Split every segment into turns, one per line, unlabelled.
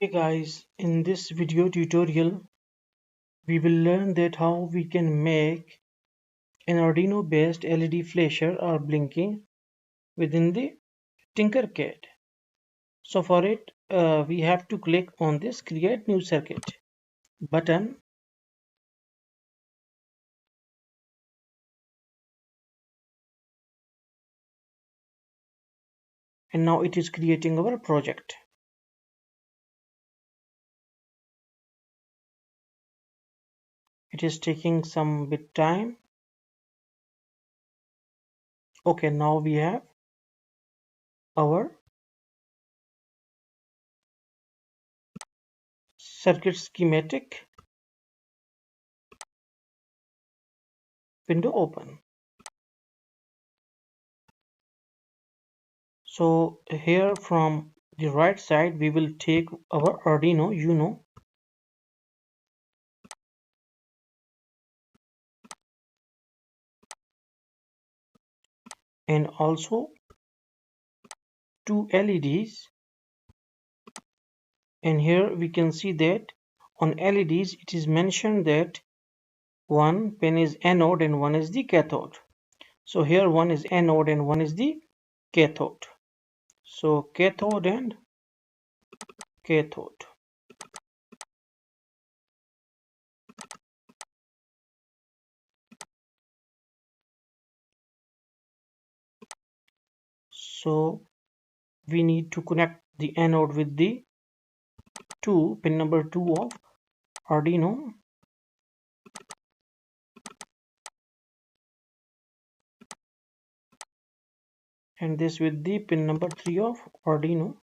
Hey guys, in this video tutorial we will learn that how we can make an Arduino based LED flasher or blinking within the tinkercad. So for it we have to click on this create new circuit button, and now it is creating our project. It is taking some bit time. Okay, now we have our circuit schematic window open. So here from the right side we will take our Arduino Uno and also two LEDs, and here we can see that on LEDs it is mentioned that one pin is anode and one is the cathode. So here one is anode and one is the cathode. So cathode and cathode. So we need to connect the anode with the pin number 2 of Arduino, and this with the pin number 3 of Arduino.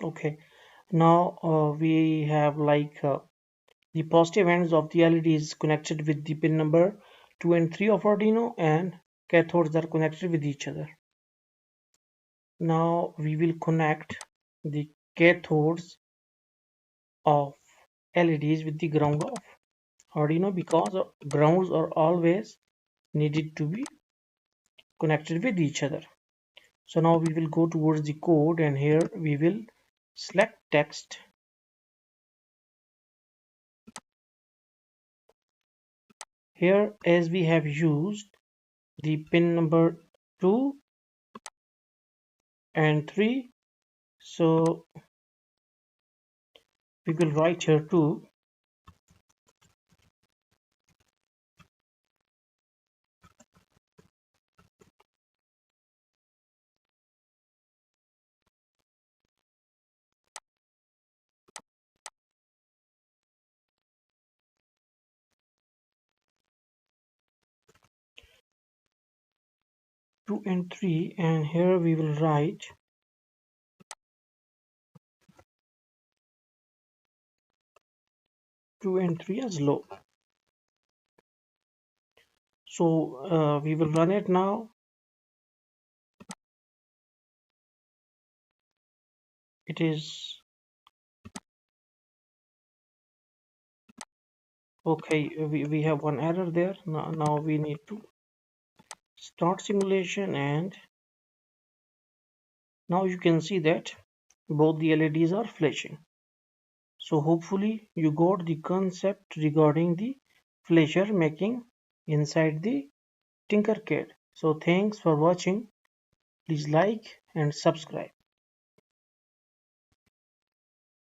Okay, now we have the positive ends of the LED is connected with the pin number 2 and 3 of Arduino, and cathodes are connected with each other. Now we will connect the cathodes of LEDs with the ground of Arduino, because grounds are always needed to be connected with each other. So now we will go towards the code, and here we will select text. Here, as we have used the pin number 2 and 3, so we will write here 2. Two and 3, and here we will write 2 and 3 as low. So we will run it now. It is okay. We have one error there. Now we need to start simulation, and now you can see that both the LEDs are flashing. So hopefully you got the concept regarding the flasher making inside the tinkercad. So thanks for watching. Please like and subscribe.